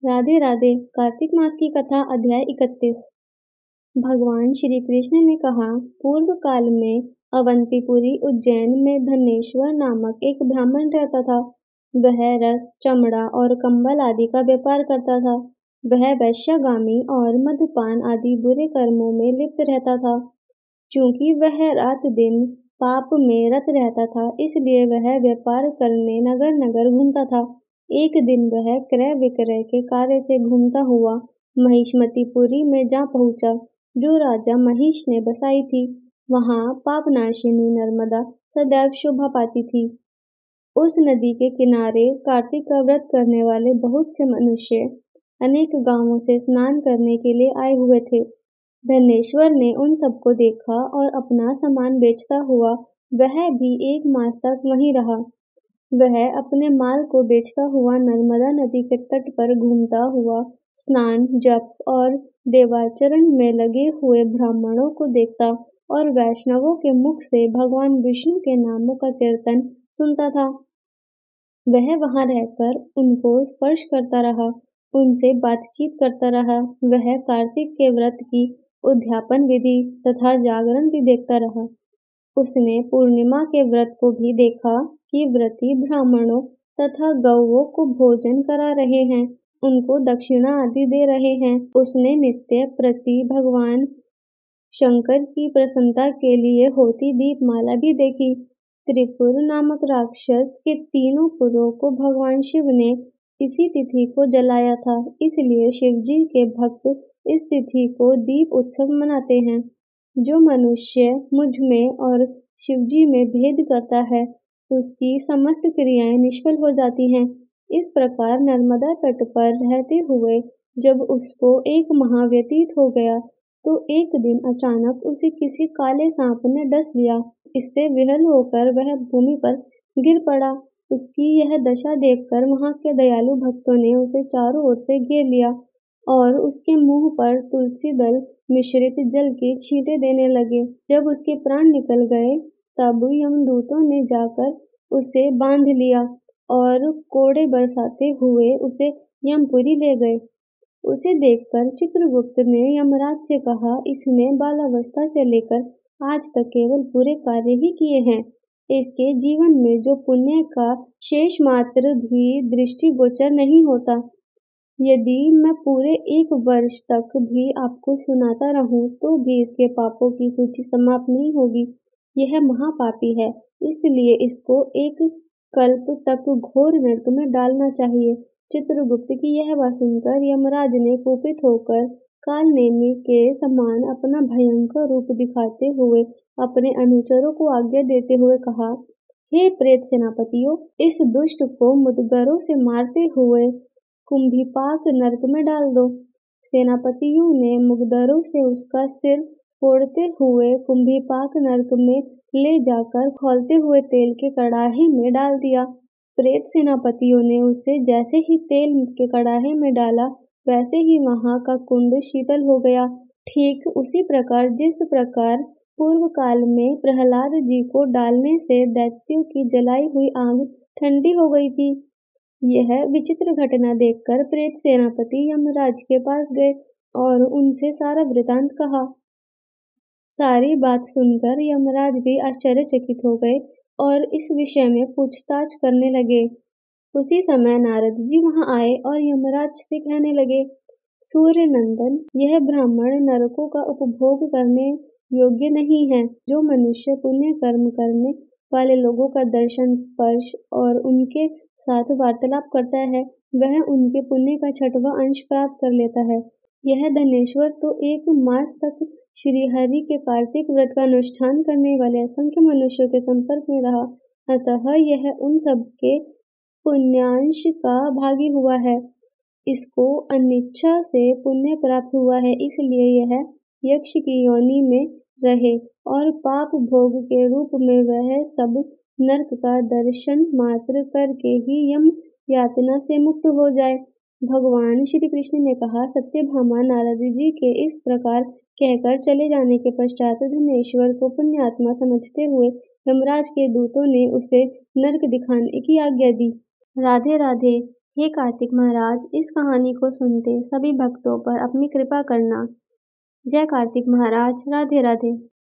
राधे राधे। कार्तिक मास की कथा अध्याय 31। भगवान श्री कृष्ण ने कहा, पूर्व काल में अवंतीपुरी उज्जैन में धनेश्वर नामक एक ब्राह्मण रहता था। वह रस, चमड़ा और कंबल आदि का व्यापार करता था। वह वैश्यागामी और मधुपान आदि बुरे कर्मों में लिप्त रहता था। चूंकि वह रात दिन पाप में रत रहता था, इसलिए वह व्यापार करने नगर नगर घूमता था। एक दिन वह क्रय विक्रय के कार्य से घूमता हुआ महिष्मतीपुरी में जा पहुंचा, जो राजा महिष ने बसाई थी। वहां पापनाशिनी नर्मदा सदैव शोभा पाती थी। उस नदी के किनारे कार्तिक का व्रत करने वाले बहुत से मनुष्य अनेक गांवों से स्नान करने के लिए आए हुए थे। धनेश्वर ने उन सबको देखा और अपना सामान बेचता हुआ वह भी 1 मास तक वहीं रहा। वह अपने माल को बेचता हुआ नर्मदा नदी के तट पर घूमता हुआ स्नान, जप और देवाचरण में लगे हुए ब्राह्मणों को देखता और वैष्णवों के मुख से भगवान विष्णु के नामों का कीर्तन सुनता था। वह वहां रहकर उनको स्पर्श करता रहा, उनसे बातचीत करता रहा। वह कार्तिक के व्रत की उद्यापन विधि तथा जागरण भी देखता रहा। उसने पूर्णिमा के व्रत को भी देखा कि व्रती ब्राह्मणों तथा गौओं को भोजन करा रहे हैं, उनको दक्षिणा आदि दे रहे हैं। उसने नित्य प्रति भगवान शंकर की प्रसन्नता के लिए होती दीपमाला भी देखी। त्रिपुर नामक राक्षस के 3 पुरों को भगवान शिव ने इसी तिथि को जलाया था, इसलिए शिवजी के भक्त इस तिथि को दीप उत्सव मनाते हैं। जो मनुष्य मुझ में और शिवजी में भेद करता है, उसकी समस्त क्रियाएं निष्फल हो जाती हैं। इस प्रकार नर्मदा तट पर रहते हुए जब उसको 1 माह व्यतीत हो गया, तो एक दिन अचानक उसे किसी काले सांप ने डस लिया। इससे विहल होकर वह भूमि पर गिर पड़ा। उसकी यह दशा देखकर वहां के दयालु भक्तों ने उसे चारों ओर से घेर लिया और उसके मुंह पर तुलसी दल मिश्रित जल की छींटे देने लगे। जब उसके प्राण निकल गए, तब यमदूतों ने जाकर उसे बांध लिया और कोड़े बरसाते हुए उसे यमपुरी ले गए। उसे देखकर चित्रगुप्त ने यमराज से कहा, इसने बालावस्था से लेकर आज तक केवल बुरे कार्य ही किए हैं। इसके जीवन में जो पुण्य का शेष मात्र भी दृष्टिगोचर नहीं होता। यदि मैं पूरे 1 वर्ष तक भी आपको सुनाता रहूं, तो भी इसके पापों की सूची समाप्त नहीं होगी। यह महापापी है, इसलिए इसको 1 कल्प तक घोर नरक में डालना चाहिए। चित्रगुप्त की यह बात सुनकर यमराज ने कुपित होकर कालनेमी के समान अपना भयंकर रूप दिखाते हुए अपने अनुचरों को आज्ञा देते हुए कहा, हे प्रेत सेनापतियों, इस दुष्ट को मुदगरों से मारते हुए कुंभीपाक नरक में डाल दो। सेनापतियों ने मुगदरों से उसका सिर फोड़ते हुए कुंभीपाक नरक में ले जाकर खौलते हुए तेल के कड़ाहे में डाल दिया। प्रेत सेनापतियों ने उसे जैसे ही तेल के कड़ाहे में डाला, वैसे ही वहां का कुंड शीतल हो गया। ठीक उसी प्रकार जिस प्रकार पूर्व काल में प्रहलाद जी को डालने से दैत्यों की जलाई हुई आग ठंडी हो गई थी। यह विचित्र घटना देखकर प्रेत सेनापति यमराज के पास गए और उनसे सारा वृतांत कहा। सारी बात सुनकर यमराज भी आश्चर्यचकित हो गए और इस विषय में पूछताछ करने लगे। उसी समय नारद जी वहां आए और यमराज से कहने लगे, सूर्य नंदन, यह ब्राह्मण नरकों का उपभोग करने योग्य नहीं है। जो मनुष्य पुण्य कर्म करने वाले लोगों का दर्शन, स्पर्श और उनके साथ वार्तालाप करता है, वह उनके पुण्य का 6वां अंश प्राप्त कर लेता है। यह धनेश्वर तो 1 मास तक श्रीहरि के कार्तिक व्रत का अनुष्ठान करने वाले असंख्य मनुष्यों के संपर्क में रहा, अतः यह उन सबके पुण्यांश का भागी हुआ है। इसको अनिच्छा से पुण्य प्राप्त हुआ है, इसलिए यह यक्ष की योनि में रहे और पाप भोग के रूप में वह सब नरक का दर्शन मात्र करके ही यम यातना से मुक्त हो जाए। भगवान श्री कृष्ण ने कहा, सत्यभामा नारद जी के इस प्रकार कहकर चले जाने के पश्चात धनेश्वर को पुण्यात्मा समझते हुए यमराज के दूतों ने उसे नरक दिखाने की आज्ञा दी। राधे राधे। हे कार्तिक महाराज, इस कहानी को सुनते सभी भक्तों पर अपनी कृपा करना। जय कार्तिक महाराज। राधे राधे।